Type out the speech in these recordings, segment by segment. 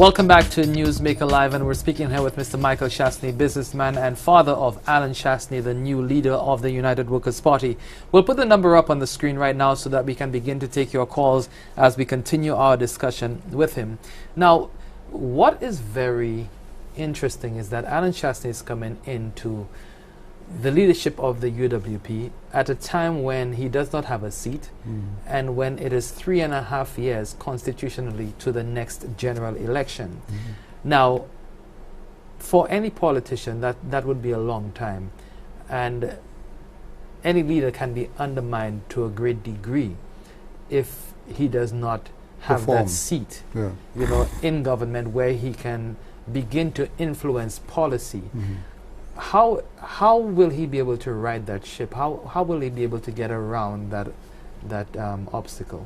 Welcome back to Newsmaker Live, and we're speaking here with Mr. Michael Chastney, businessman and father of Alan Chastney, the new leader of the United Workers' Party. We'll put the number up on the screen right now so that we can begin to take your calls as we continue our discussion with him. Now, what is very interesting is that Alan Chastney is coming into the leadership of the UWP at a time when he does not have a seat and when it is 3.5 years constitutionally to the next general election. Now, for any politician, that would be a long time, and any leader can be undermined to a great degree if he does not have that seat, you know, in government where he can begin to influence policy. How will he be able to ride that ship? How will he be able to get around that obstacle?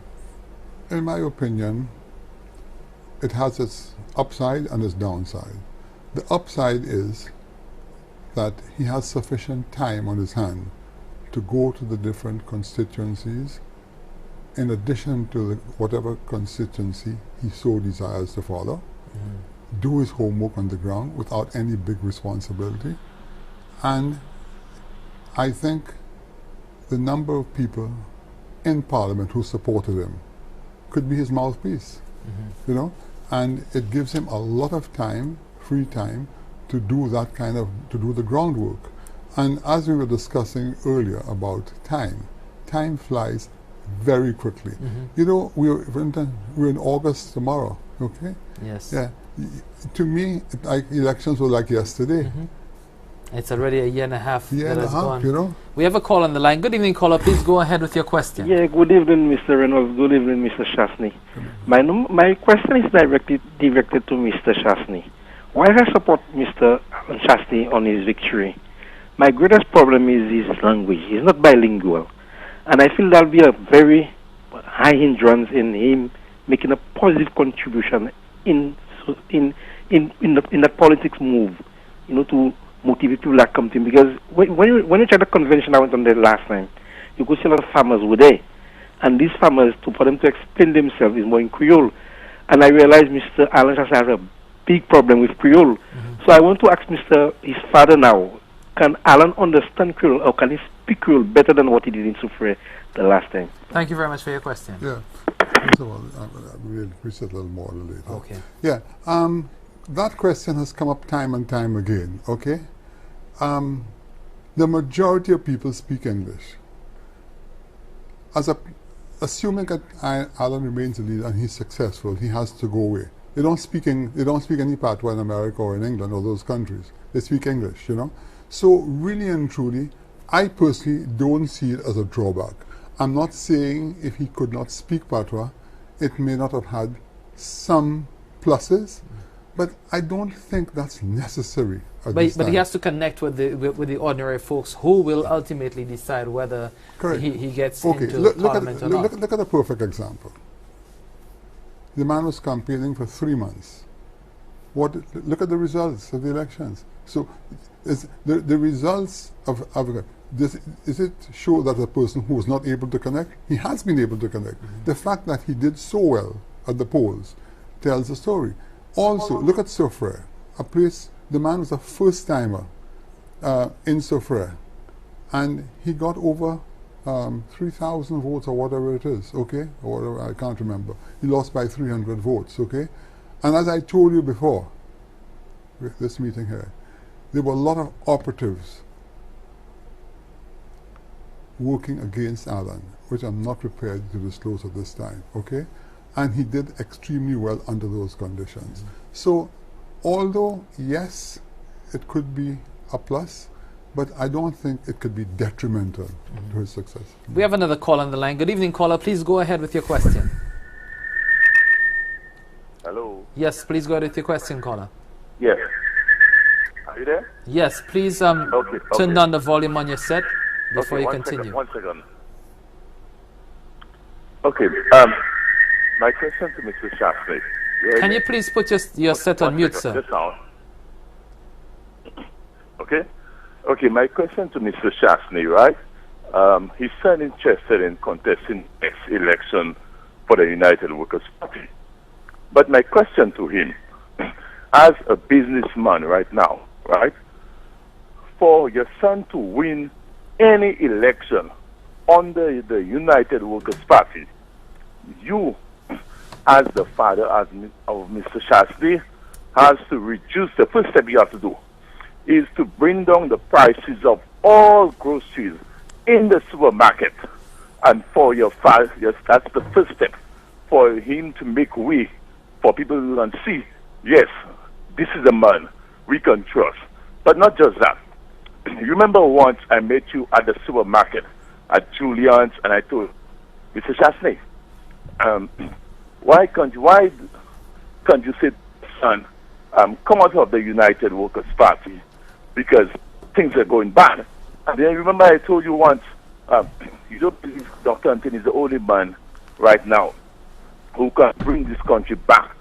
In my opinion, it has its upside and its downside. The upside is that he has sufficient time on his hand to go to the different constituencies in addition to whatever constituency he so desires to follow, do his homework on the ground without any big responsibility. And I think the number of people in Parliament who supported him could be his mouthpiece, you know, and it gives him a lot of time, free time, to do that kind of, to do the groundwork. And as we were discussing earlier about time flies very quickly. You know, we're in August tomorrow, okay? Yes. Yeah. To me, like elections were like yesterday. It's already a 1.5 years that has gone. You know? We have a call on the line. Good evening, caller. Please go ahead with your question. Yeah, good evening, Mr. Reynolds. Good evening, Mr. Chastney. My question is directed to Mr. Chastney. While I support Mr. Chastney on his victory, my greatest problem is his language. He's not bilingual. And I feel that'll be a very high hindrance in him making a positive contribution in the politics move, you know, to motivate people that come to him. Because when you check the convention I went on there last time, you could see a lot of farmers were there. And these farmers, for them to explain themselves, is more in Creole. And I realized Mr. Alan has a big problem with Creole. So I want to ask his father now, can Alan understand Creole, or can he speak Creole better than what he did in Soufrière the last time? Thank you very much for your question. Yeah. First of all, we'll appreciate a little more later. Okay. Yeah. That question has come up time and time again, okay? The majority of people speak English. Assuming that Alan remains a leader and he's successful, he has to go away. They don't speak any patois in America or in England or those countries. They speak English, you know. So really and truly, I personally don't see it as a drawback. I'm not saying if he could not speak patois, it may not have had some pluses, but I don't think that's necessary. But he has to connect with the ordinary folks who will ultimately decide whether he gets into Parliament or not. Look at a perfect example. The man was campaigning for 3 months. Look at the results of the elections. So the results of this, is it show that a person who was not able to connect? He has been able to connect. The fact that he did so well at the polls tells a story. Also, look at Soufrière, a place, the man was a first-timer in Soufrière, and he got over 3,000 votes or whatever it is, okay? Or whatever, I can't remember. He lost by 300 votes, okay? And as I told you before, with this meeting here, there were a lot of operatives working against Alan, which I'm not prepared to disclose at this time, okay? And he did extremely well under those conditions. So, although, yes, it could be a plus, but I don't think it could be detrimental to his success. We have another call on the line. Good evening, caller. Please go ahead with your question. Hello. Yes, please go ahead with your question, caller. Yes. Are you there? Yes, please turn down the volume on your set before you continue. One second. Okay. My question to Mr. Chastney. Can you please put your set on mute, sir? Okay. Okay, my question to Mr. Chastney, right? He's still interested in contesting next election for the United Workers' Party. But my question to him, as a businessman right now, right? For your son to win any election under the United Workers' Party, you, as the father of Mr. Chastney, has to reduce. The first step you have to do is to bring down the prices of all groceries in the supermarket. And for your father, yes, that's the first step for him to make way for people who can see, yes, this is a man we can trust. But not just that. You remember once I met you at the supermarket at Julian's, and I told Mr. Chastney, why can't you say, son, come out of the United Workers' Party because things are going bad? And then remember I told you once, you don't believe Dr. Anthony is the only man right now who can bring this country back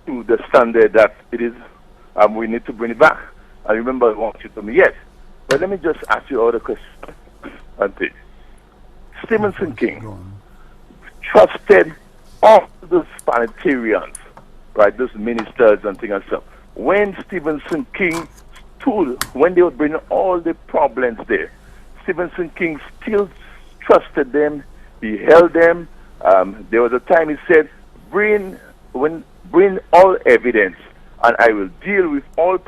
to the standard that it is. We need to bring it back. I remember once you told me yes. But let me just ask you another question, Anthony. Stephen King trusted all those parliamentarians, right, those ministers and things and stuff. When Stephenson King stood, when they would bring all the problems there, Stephenson King still trusted them. He held them. There was a time he said, bring all evidence, and I will deal with all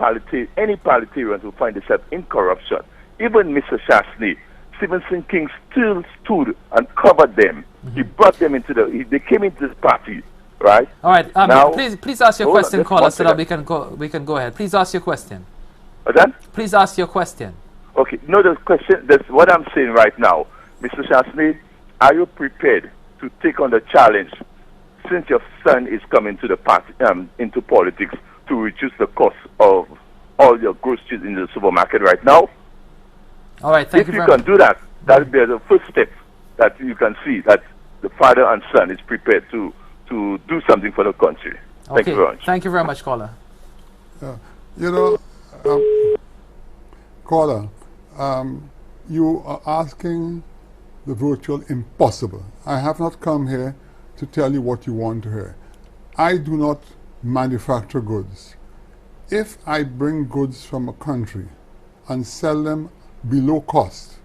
any parliamentarians who find themselves in corruption. Even Mr. Chastney, Stephenson King still stood and covered them. He brought them into they came into the party, right? All right. Now, please ask your question, caller, so that we can go ahead. Please ask your question. What's that? Please ask your question. Okay. No, the question. That's what I'm saying right now, Mr. Chastney. Are you prepared to take on the challenge, since your son is coming to the party, into politics, to reduce the cost of all your groceries in the supermarket right now? All right. Thank you very much. If you can do that, that will be the first step that you can see that the father and son is prepared to do something for the country. Thank you very much. Thank you very much, caller. You know, caller, you are asking the virtual impossible. I have not come here to tell you what you want to hear. I do not manufacture goods. If I bring goods from a country and sell them below cost,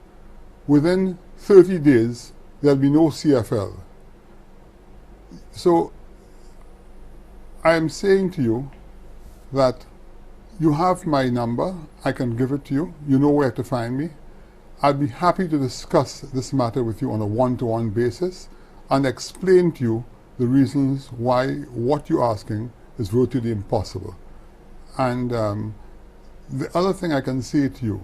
within 30 days there'll be no CFL. So I am saying to you that you have my number. I can give it to you. You know where to find me. I'd be happy to discuss this matter with you on a one-to-one basis and explain to you the reasons why what you're asking is virtually impossible. And the other thing I can say to you,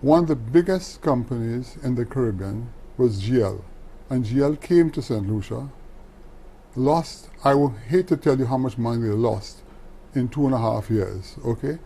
one of the biggest companies in the Caribbean was GL, and GL came to St. Lucia, lost, I would hate to tell you how much money they lost in 2.5 years, okay?